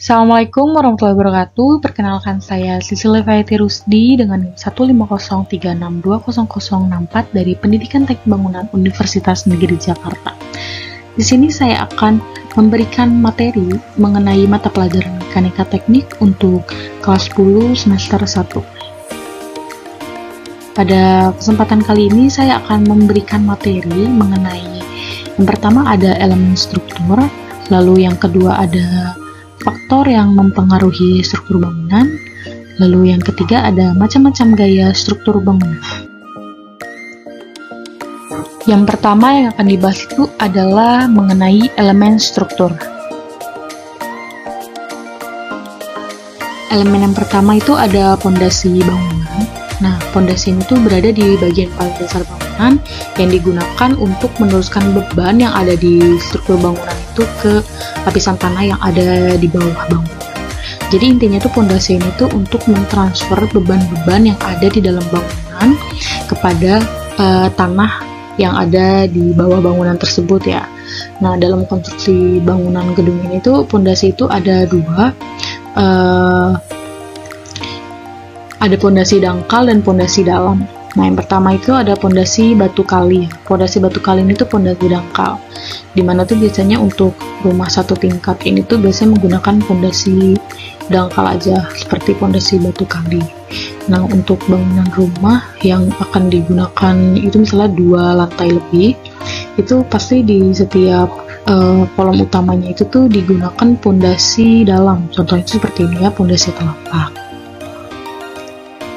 Assalamualaikum warahmatullahi wabarakatuh. Perkenalkan saya Sisi Levaiti Rusdi dengan 15036200064 dari Pendidikan Teknik Bangunan Universitas Negeri Jakarta. Di sini saya akan memberikan materi mengenai mata pelajaran mekanika teknik untuk kelas 10 semester 1. Pada kesempatan kali ini saya akan memberikan materi mengenai yang pertama ada elemen struktur, lalu yang kedua ada faktor yang mempengaruhi struktur bangunan, lalu yang ketiga ada macam-macam gaya struktur bangunan. Yang pertama yang akan dibahas itu adalah mengenai elemen struktur. Elemen yang pertama itu ada pondasi bangunan. Nah, pondasi ini tuh berada di bagian paling dasar bangunan yang digunakan untuk meneruskan beban yang ada di struktur bangunan itu ke lapisan tanah yang ada di bawah bangunan. Jadi intinya tuh pondasi ini tuh untuk mentransfer beban-beban yang ada di dalam bangunan kepada tanah yang ada di bawah bangunan tersebut ya. Nah, dalam konstruksi bangunan gedung ini tuh pondasi itu ada dua. Ada pondasi dangkal dan pondasi dalam. Nah, yang pertama itu ada pondasi batu kali. Pondasi batu kali ini tuh pondasi dangkal. Dimana tuh biasanya untuk rumah satu tingkat ini tuh biasanya menggunakan pondasi dangkal aja, seperti pondasi batu kali. Nah, untuk bangunan rumah yang akan digunakan itu misalnya 2 lantai lebih, itu pasti di setiap kolom utamanya itu tuh digunakan pondasi dalam. Contohnya seperti ini ya, pondasi telapak.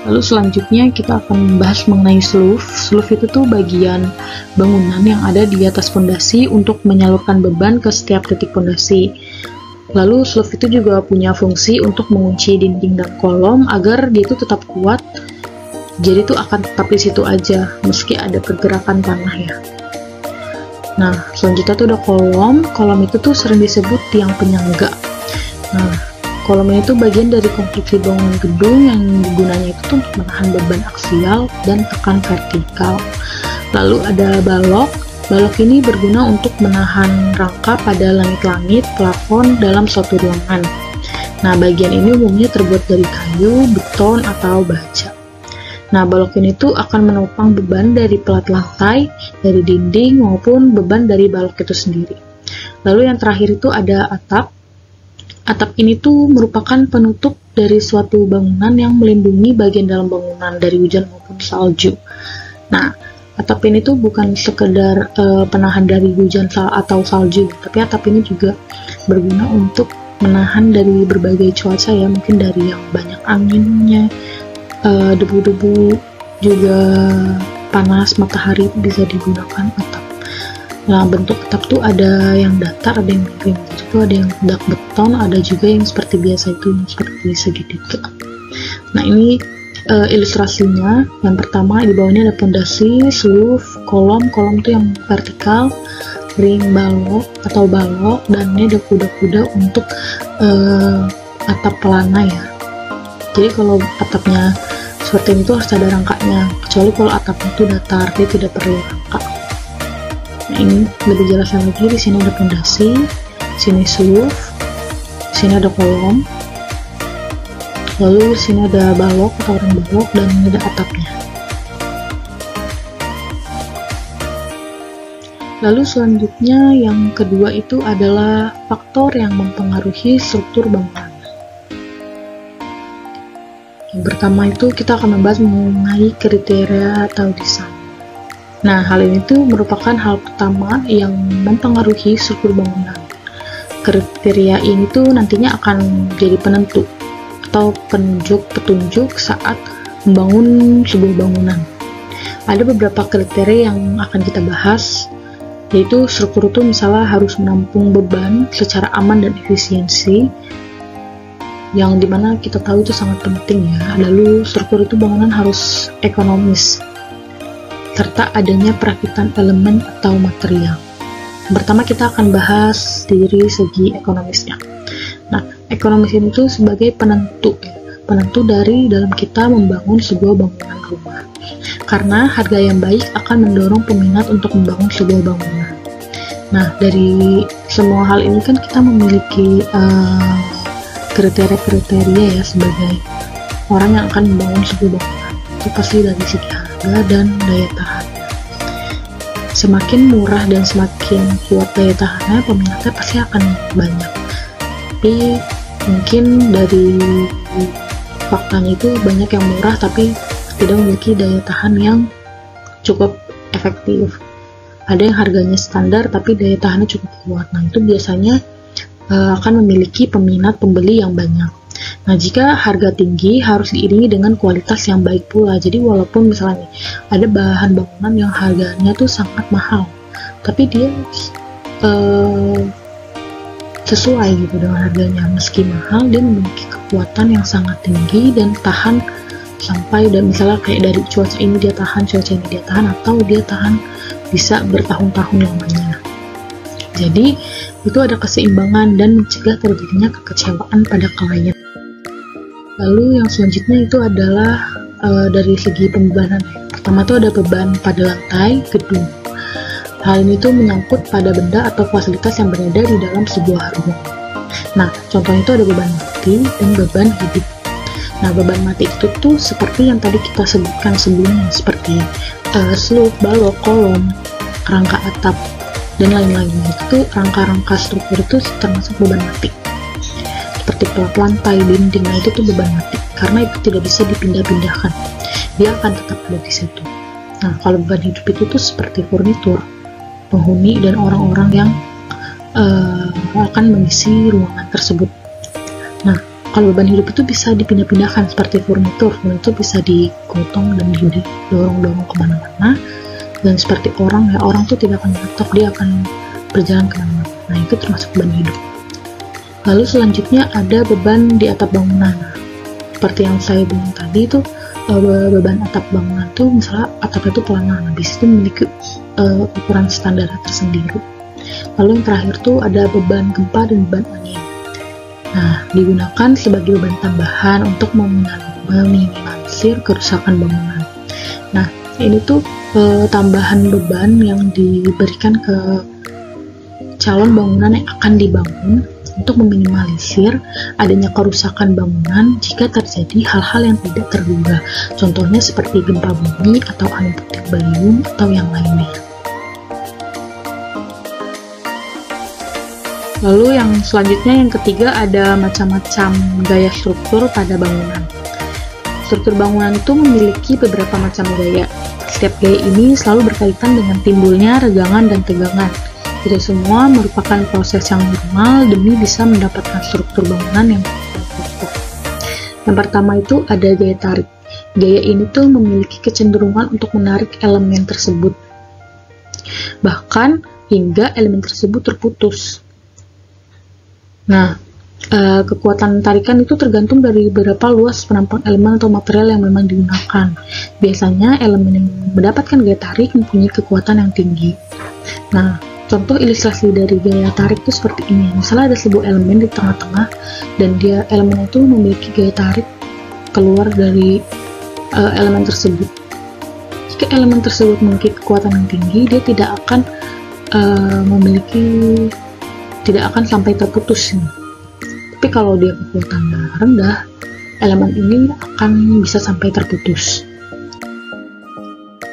Lalu selanjutnya kita akan membahas mengenai slough. Slough itu tuh bagian bangunan yang ada di atas pondasi untuk menyalurkan beban ke setiap titik pondasi. Lalu slough itu juga punya fungsi untuk mengunci dinding dan kolom agar dia itu tetap kuat. Jadi tuh akan tetap di situ aja meski ada pergerakan tanah ya. Nah, selanjutnya tuh ada kolom. Kolom itu tuh sering disebut tiang penyangga. Nah, kolom ini tuh bagian dari konstruksi bangunan gedung yang gunanya itu tuh untuk menahan beban aksial dan tekan vertikal. Lalu ada balok. Balok ini berguna untuk menahan rangka pada langit-langit plafon dalam suatu ruangan. Nah, bagian ini umumnya terbuat dari kayu, beton, atau baja. Nah, balok ini tuh akan menopang beban dari pelat lantai, dari dinding, maupun beban dari balok itu sendiri. Lalu yang terakhir itu ada atap. Atap ini tuh merupakan penutup dari suatu bangunan yang melindungi bagian dalam bangunan dari hujan maupun salju. Nah, atap ini tuh bukan sekedar penahan dari hujan atau salju, tapi atap ini juga berguna untuk menahan dari berbagai cuaca ya, mungkin dari yang banyak anginnya, debu-debu, juga panas matahari bisa digunakan atap. Nah, bentuk atap tuh ada yang datar, ada yang miring, itu ada yang dak beton, ada juga yang seperti biasa itu yang seperti segitiga. Nah, ini ilustrasinya. Yang pertama di bawahnya ada pondasi, slough, kolom tuh yang vertikal, ring, balok atau balok, dan ini ada kuda-kuda untuk atap pelana ya. Jadi kalau atapnya seperti ini tuh harus ada rangkanya, kecuali kalau atapnya tuh datar, dia tidak perlu rangka. Nah, ini lebih jelasnya lagi, di sini ada pondasi, sini slough, sini ada kolom, lalu sini ada balok atau ring balok, dan ini ada atapnya. Lalu selanjutnya yang kedua itu adalah faktor yang mempengaruhi struktur bangunan. Yang pertama itu kita akan membahas mengenai kriteria atau desain. Nah, hal ini tuh merupakan hal pertama yang mempengaruhi struktur bangunan. Kriteria ini tuh nantinya akan jadi penentu atau petunjuk saat membangun sebuah bangunan. Ada beberapa kriteria yang akan kita bahas, yaitu struktur itu misalnya harus menampung beban secara aman dan efisiensi, yang dimana kita tahu itu sangat penting ya. Lalu struktur itu bangunan harus ekonomis, serta adanya perakitan elemen atau material. Pertama kita akan bahas dari segi ekonomisnya. Nah, ekonomis itu sebagai penentu dari dalam kita membangun sebuah bangunan rumah. Karena harga yang baik akan mendorong peminat untuk membangun sebuah bangunan. Nah, dari semua hal ini kan kita memiliki kriteria-kriteria ya sebagai orang yang akan membangun sebuah bangunan. Itu pasti dari segi harga dan daya tahan. Semakin murah dan semakin kuat daya tahannya, peminatnya pasti akan banyak. Tapi mungkin dari faktanya itu banyak yang murah tapi tidak memiliki daya tahan yang cukup efektif. Ada yang harganya standar tapi daya tahannya cukup kuat. Nah, itu biasanya akan memiliki peminat pembeli yang banyak. Nah, jika harga tinggi harus diiringi dengan kualitas yang baik pula. Jadi walaupun misalnya ada bahan bangunan yang harganya tuh sangat mahal, tapi dia sesuai gitu dengan harganya. Meski mahal, dia memiliki kekuatan yang sangat tinggi dan tahan sampai, dan misalnya kayak dari cuaca ini dia tahan, cuaca ini dia tahan, atau dia tahan bisa bertahun-tahun lamanya. Jadi itu ada keseimbangan dan mencegah terjadinya kekecewaan pada klien. Lalu yang selanjutnya itu adalah dari segi pembebanan. Pertama itu ada beban pada lantai gedung. Hal ini tuh menyangkut pada benda atau fasilitas yang berada di dalam sebuah rumah. Nah, contohnya itu ada beban mati dan beban hidup. Nah, beban mati itu tuh seperti yang tadi kita sebutkan sebelumnya, seperti sloop, balok, kolom, rangka atap, dan lain-lain. Itu rangka-rangka struktur itu termasuk beban mati. Seperti pelap lantai, dinding, nah itu tuh beban mati. Karena itu tidak bisa dipindah-pindahkan. Dia akan tetap ada di situ. Nah, kalau beban hidup itu tuh seperti furnitur, penghuni, dan orang-orang yang akan mengisi ruangan tersebut. Nah, kalau beban hidup itu bisa dipindah-pindahkan seperti furnitur bisa digotong dan didorong-dorong kemana-mana. Dan seperti orang tuh tidak akan menetap, dia akan berjalan kemana-mana. Nah, itu termasuk beban hidup. Lalu selanjutnya ada beban di atap bangunan. Seperti yang saya bilang tadi itu, beban atap bangunan tuh misalnya atapnya itu pelana, habis itu memiliki ukuran standar tersendiri. Lalu yang terakhir tuh ada beban gempa dan beban angin. Nah, digunakan sebagai beban tambahan untuk meminimalisir kerusakan bangunan. Nah, ini tuh tambahan beban yang diberikan ke calon bangunan yang akan dibangun untuk meminimalisir adanya kerusakan bangunan jika terjadi hal-hal yang tidak terduga. Contohnya seperti gempa bumi atau angin puting beliung atau yang lainnya. Lalu yang selanjutnya, yang ketiga, ada macam-macam gaya struktur pada bangunan. Struktur bangunan itu memiliki beberapa macam gaya. Setiap gaya ini selalu berkaitan dengan timbulnya regangan dan tegangan. Tidak semua merupakan proses yang normal demi bisa mendapatkan struktur bangunan yang kokoh. Yang pertama itu ada gaya tarik. Gaya ini tuh memiliki kecenderungan untuk menarik elemen tersebut, bahkan hingga elemen tersebut terputus. Nah, kekuatan tarikan itu tergantung dari berapa luas penampang elemen atau material yang memang digunakan. Biasanya elemen yang mendapatkan gaya tarik mempunyai kekuatan yang tinggi. Nah, contoh ilustrasi dari gaya tarik itu seperti ini. Misalnya ada sebuah elemen di tengah-tengah dan elemen itu memiliki gaya tarik keluar dari elemen tersebut. Jika elemen tersebut memiliki kekuatan yang tinggi, dia tidak akan sampai terputus. Tapi kalau dia kekuatan rendah, elemen ini akan bisa sampai terputus.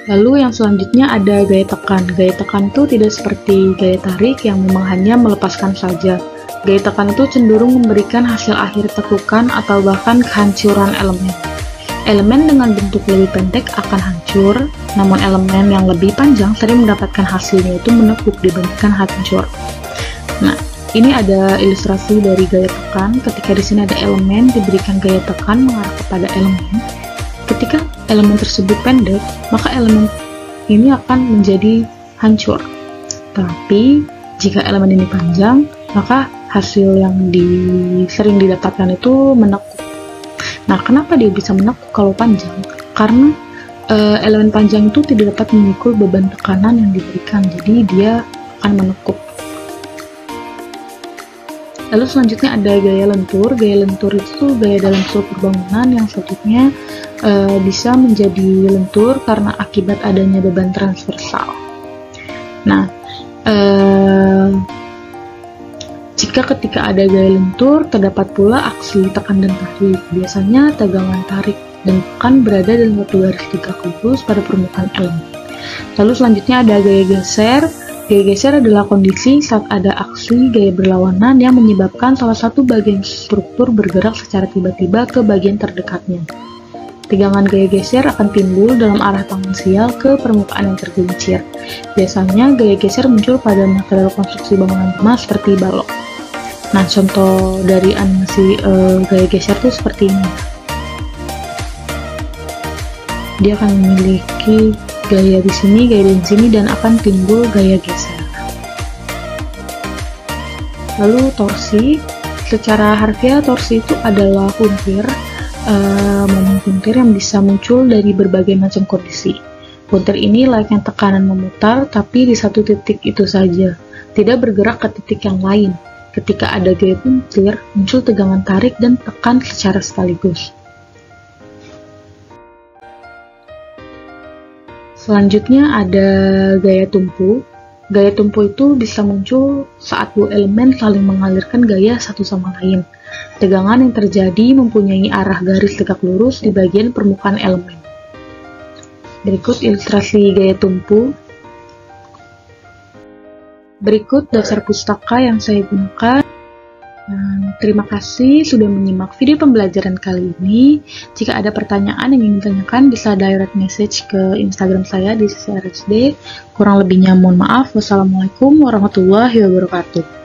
Lalu yang selanjutnya ada gaya tekan. Gaya tekan itu tidak seperti gaya tarik yang memang hanya melepaskan saja. Gaya tekan itu cenderung memberikan hasil akhir tekukan atau bahkan kehancuran elemen. Elemen dengan bentuk lebih pendek akan hancur, namun elemen yang lebih panjang sering mendapatkan hasilnya itu menekuk dibandingkan hancur. Nah, ini ada ilustrasi dari gaya tekan. Ketika di sini ada elemen diberikan gaya tekan mengarah kepada elemen. Ketika elemen tersebut pendek, maka elemen ini akan menjadi hancur. Tapi jika elemen ini panjang, maka hasil yang sering didapatkan itu menekuk. Nah, kenapa dia bisa menekuk kalau panjang? Karena elemen panjang itu tidak dapat memikul beban tekanan yang diberikan, jadi dia akan menekuk. Lalu selanjutnya ada gaya lentur. Gaya lentur itu gaya dalam struktur bangunan yang selanjutnya bisa menjadi lentur karena akibat adanya beban transversal. Nah, jika Jika ketika ada gaya lentur, terdapat pula aksi tekan dan tarik. Biasanya tegangan tarik dan tekan berada dalam satu garis tegak lurus pada permukaan elemen. Lalu selanjutnya ada gaya geser. Gaya geser adalah kondisi saat ada aksi gaya berlawanan yang menyebabkan salah satu bagian struktur bergerak secara tiba-tiba ke bagian terdekatnya. Tegangan gaya geser akan timbul dalam arah tangensial ke permukaan yang tergelincir. Biasanya gaya geser muncul pada material konstruksi bangunan rumah seperti balok. Nah, contoh dari animasi gaya geser itu seperti ini. Dia akan memiliki gaya di sini, gaya di sini, dan akan timbul gaya geser. Lalu torsi, secara harfiah torsi itu adalah puntir, momen puntir yang bisa muncul dari berbagai macam kondisi. Puntir ini layaknya tekanan memutar, tapi di satu titik itu saja, tidak bergerak ke titik yang lain. Ketika ada gaya puntir, muncul tegangan tarik dan tekan secara sekaligus. Selanjutnya ada gaya tumpu. Gaya tumpu itu bisa muncul saat dua elemen saling mengalirkan gaya satu sama lain. Tegangan yang terjadi mempunyai arah garis tegak lurus di bagian permukaan elemen. Berikut ilustrasi gaya tumpu. Berikut dasar pustaka yang saya gunakan. Terima kasih sudah menyimak video pembelajaran kali ini. Jika ada pertanyaan yang ingin ditanyakan, bisa direct message ke Instagram saya di @rsd. Kurang lebihnya mohon maaf. Wassalamualaikum warahmatullahi wabarakatuh.